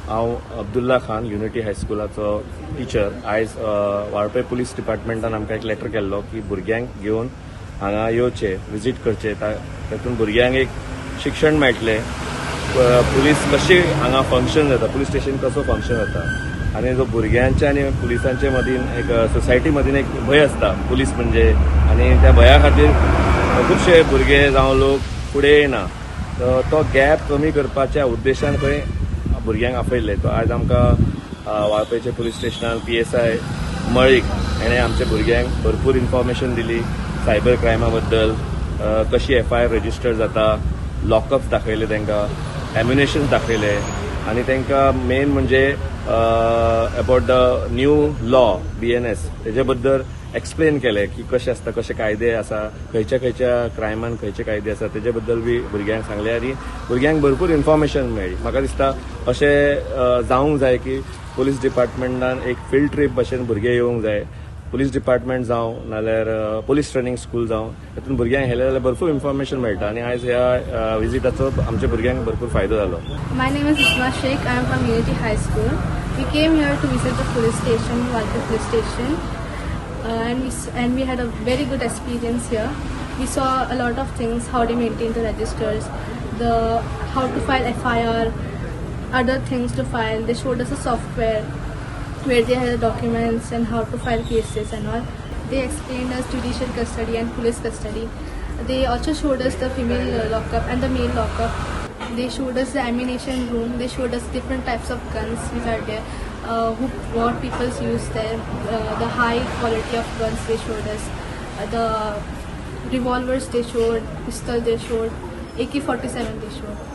हांव Abdullah Khan unity हायस्कुलाचो teacher. आयज Valpoi police डिपार्टमेंटान आमकां एक लेटर केल्लो की भुरग्यांक घेवन हांगा येवचे, विजीट करचे. तातूंत भुरग्यांक एक शिक्षण मेळटलें. पुलीस कशी हांगा फंक्शन जाता, पुलीस स्टेशन कसो फंक्शन जाता आनी जो भुरग्यांचे आनी पुलिसांचे मदीं एक सोसायटी मदीं एक भंय आसता पुलीस म्हणजे, आनी त्या भंया खातीर खुबशे भुरगे जावं लोक फुडें येना. तो गॅप कमी करपाच्या उद्देशान खंय भुरग्यांक आपयल्ले. तो आज आमकां वाळपयचे पुलीस स्टेशनान PSI मळीक हेणें आमच्या भुरग्यांक भरपूर इन्फॉर्मेशन दिली सायबर क्रायमा बद्दल, कशी FIR रजिस्टर जाता, लॉकअप्स दाखयले तांकां, एम्युनेशन्स दाखयले आनी तांकां मेन म्हणजे about the new law BNS तेजे बद्दल एक्सप्लेन केले की कशें आसता, कशे कायदे आसा, खंयच्या क्रायमान खंयचे कायदे आसा तेजे बद्दल बी भुरग्यांक सांगले आनी भुरग्यांक भरपूर इन्फॉर्मेशन मेळ्ळी. म्हाका दिसता अशें जावंक जाय की पुलीस डिपार्टमेंटान एक फील्ड ट्रीप भशेन भुरगे येवंक जाय. पुलीस डिपार्टमेंट जावं नाल्यार पुलीस ट्रेनिंग स्कूल जावं, तातूंत भुरग्यांक हेले जाल्यार भरपूर इन्फॉर्मेशन मेळटा आनी आयज ह्या विजिटाचो आमच्या भुरग्यांक भरपूर फायदो जालो. My name is Isma Sheikh. I am from Unity High School. We came here to visit the police station, Walpur Police Station, and we had a very good experience here. We saw a lot of things: how they maintain the registers, how to file FIR, other things to file. They showed us a software where they had the documents and how to file cases and all. They explained us judicial custody and police custody. They also showed us the female lockup and the male lockup. They showed us the ammunition room. They showed us different types of guns which are there, what people use there, the high quality of guns they showed us, the revolvers they showed, pistol they showed, AK-47 they showed.